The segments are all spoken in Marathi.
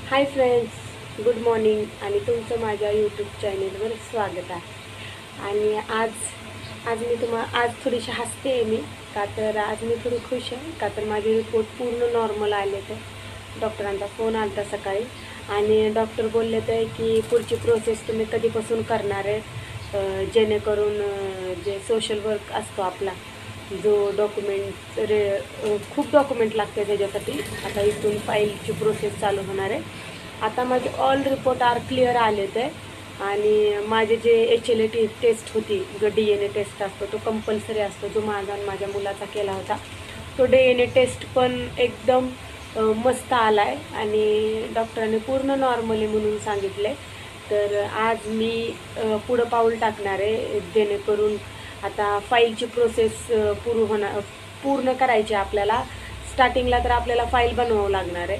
हाय फ्रेंड्स, गुड मॉर्निंग आणि तुमचं माझ्या यूट्यूब चॅनेलवर स्वागत आहे. आणि आज मी आज थोडीशी हसते आहे मी, का तर आज मी थोडी खुश आहे, का तर माझे रिपोर्ट पूर्ण नॉर्मल आले. तर डॉक्टरांचा फोन आला होता सकाळी आणि डॉक्टर बोलले तर की पुढची प्रोसेस तुम्ही कधीपासून करणार आहे, जेणेकरून जे सोशल वर्क असतो आपला जो खूप डॉक्युमेंट लागते त्याच्यासाठी. आता इथून फाईलची प्रोसेस चालू होणार आहे. आता माझे ऑल रिपोर्ट क्लिअर आले ते. आणि माझे जे HLA टेस्ट होती, जो DNA टेस्ट असतो तो कंपल्सरी असतो, जो माझा आणि माझ्या मुलाचा केला होता, तो DNA टेस्ट पण एकदम मस्त आला आहे आणि डॉक्टरांनी पूर्ण नॉर्मली म्हणून सांगितले. तर आज मी पुढं पाऊल टाकणार आहे, जेणेकरून आता फाईलची प्रोसेस पूर्ण करायची आपल्याला. स्टार्टिंगला तर आपल्याला फाईल बनवावं लागणार आहे.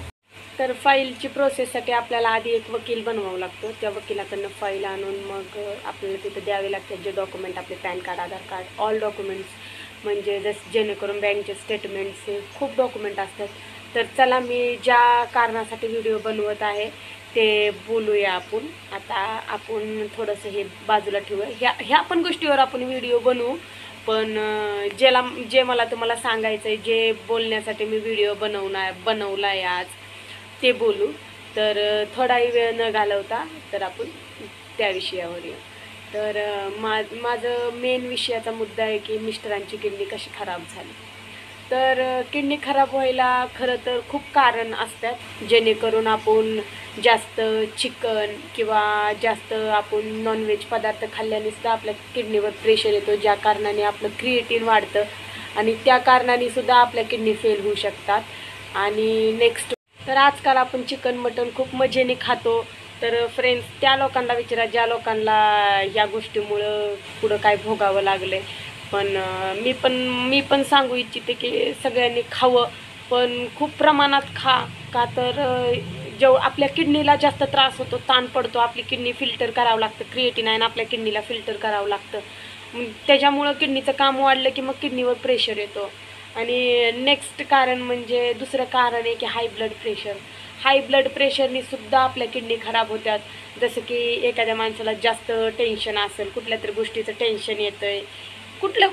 तर फाईलची प्रोसेससाठी आपल्याला आधी एक वकील बनवावं लागतो. त्या वकिलाकडनं फाईल आणून मग आपल्याला तिथं द्यावे लागतात जे डॉक्युमेंट, आपले पॅन कार्ड, आधार कार्ड, ऑल डॉक्युमेंट्स, म्हणजे जेणेकरून बँकचे स्टेटमेंट्स, हे खूप डॉक्युमेंट असतात. तर चला, मी ज्या कारणासाठी व्हिडिओ बनवत आहे ते बोलूया आपण. आता आपण थोडंसं हे बाजूला ठेवूया, ह्या पण गोष्टीवर आपण व्हिडिओ बनवू. पण जे मला तुम्हाला सांगायचं आहे, जे बोलण्यासाठी मी व्हिडिओ बनवला आहे आज, ते बोलू. तर थोडाही वेळ न घालवता तर आपण त्या विषयावर येऊ. तर माझं मेन विषयाचा मुद्दा आहे की मिस्टरांची किडनी कशी खराब झाली. तर किडनी खराब व्हायला खरं तर खूप कारण असतात, जेणेकरून आपण जास्त चिकन किंवा जास्त आपण नॉनव्हेज पदार्थ खाल्ल्याने सुद्धा आपल्या किडनीवर प्रेशर येतो, ज्या कारणाने आपलं क्रिएटिन वाढतं आणि त्या कारणाने सुद्धा आपल्या किडनी फेल होऊ शकतात. आणि नेक्स्ट, तर आजकाल आपण चिकन मटन खूप मजेने खातो. तर फ्रेंड्स, त्या लोकांना विचारा ज्या लोकांना या गोष्टीमुळं पुढं काय भोगावं लागलं. पण मी पण सांगू इच्छिते की सगळ्यांनी खावं, पण खूप प्रमाणात खा. का तर आपल्या किडनीला जास्त त्रास होतो, ताण पडतो, आपली किडनी फिल्टर करावं लागतं, क्रिएटिनाइन आपल्या किडनीला फिल्टर करावं लागतं. त्याच्यामुळं किडनीचं काम वाढलं की मग किडनीवर प्रेशर येतो. आणि नेक्स्ट कारण म्हणजे दुसरं कारण आहे की high blood pressure. High blood प्रेशरने सुद्धा आपल्या किडनी खराब होतात. जसं की एखाद्या माणसाला जास्त टेन्शन असेल, कुठल्या तरी गोष्टीचं टेन्शन येतं आहे,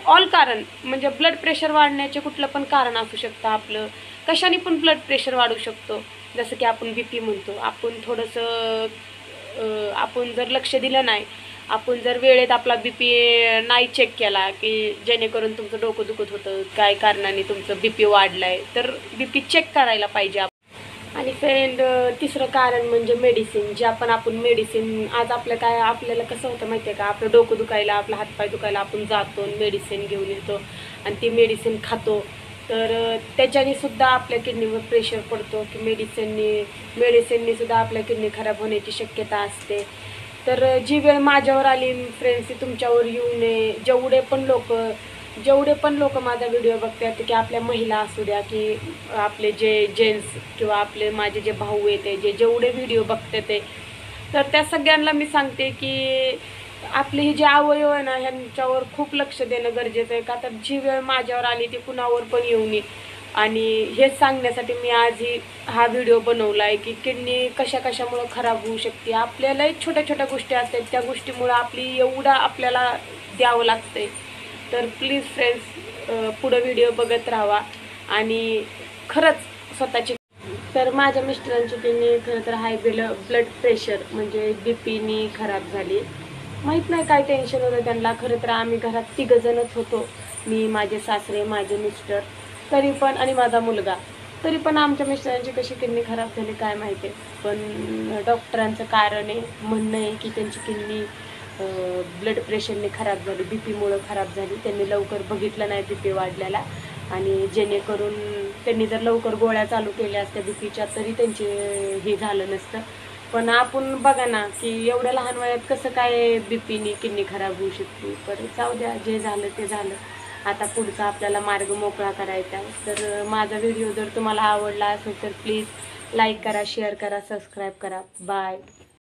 ऑल कारण म्हणजे ब्लड प्रेशर वाढण्याचे कुठलं पण कारण असू शकतं. आपलं कशाने पण ब्लड प्रेशर वाढू शकतो. जसं की आपण BP म्हणतो, आपण थोडंसं आपण जर लक्ष दिलं नाही, आपण जर वेळेत आपला BP नाही चेक केला, की जेणेकरून तुमचं डोकं दुखत होतं, काय कारणाने तुमचं BP वाढलं आहे, तर BP चेक करायला पाहिजे. आणि फ्रेंड, तिसरं कारण म्हणजे मेडिसिन. जे आपण मेडिसिन आज आपल्याला कसं होतं माहिती आहे का, आपलं डोकं दुखायला, आपला हातपाय दुखायला आपण जातो, मेडिसिन घेऊन येतो आणि ती मेडिसिन खातो. तर त्याच्याने सुद्धा आपल्या किडनीवर प्रेशर पडतो की मेडिसिननी सुद्धा आपल्या किडनी खराब होण्याची शक्यता असते. तर जी वेळ माझ्यावर आली फ्रेंड्स, ती तुमच्यावर येऊ नये. जेवढे पण लोक माझा व्हिडिओ बघतात, की आपल्या महिला असू द्या की आपले जे जेंट्स किंवा माझे जे भाऊ येते, जेवढे व्हिडिओ बघते ते, तर त्या सगळ्यांना मी सांगते की आपले हे जे अवयव आहे ना, ह्यांच्यावर खूप लक्ष देणं गरजेचं आहे. का तर जी वेळ माझ्यावर आली ती कुणावर पण येऊ नये. आणि हेच सांगण्यासाठी मी आज हा व्हिडिओ बनवला आहे की किडनी कशामुळं खराब होऊ शकते. आपल्याला छोट्या छोट्या गोष्टी असतात, त्या गोष्टीमुळं आपल्याला द्यावं लागतंय. तर प्लीज फ्रेंड्स, पुढं व्हिडिओ बघत राहावा आणि खरंच स्वतःची. तर माझ्या मिस्टरांची किडनी खरं तर हाय ब्लड प्रेशर म्हणजे BPनी खराब झाली. माहीत नाही काय टेन्शन होतं त्यांना. खरं तर आम्ही घरात 3 जणच होतो, मी, माझे सासरे, माझे मिस्टर, तरी पण आणि माझा मुलगा. तरी पण आमच्या मिस्टरांची कशी किडनी खराब झाली काय माहिती. पण डॉक्टरांचं म्हणणं आहे की त्यांची किडनी ब्लड प्रेशरने खराब झाली, BPमुळं खराब झाली. त्यांनी लवकर बघितलं नाही BP वाढल्याला, आणि जेणेकरून त्यांनी जर लवकर गोळ्या चालू केल्या असत्या BPच्या तरी त्यांचे हे झालं नसतं. पण आपण बघा ना की एवढ्या लहान वयात कसं काय BPनी किडनी खराब होऊ शकते. पण जाऊ द्या, जे झालं ते झालं. आता पुढचा आपल्याला मार्ग मोकळा करायचा आहे. तर माझा व्हिडिओ जर तुम्हाला आवडला असेल तर प्लीज लाईक करा, शेअर करा, सबस्क्राईब करा. बाय.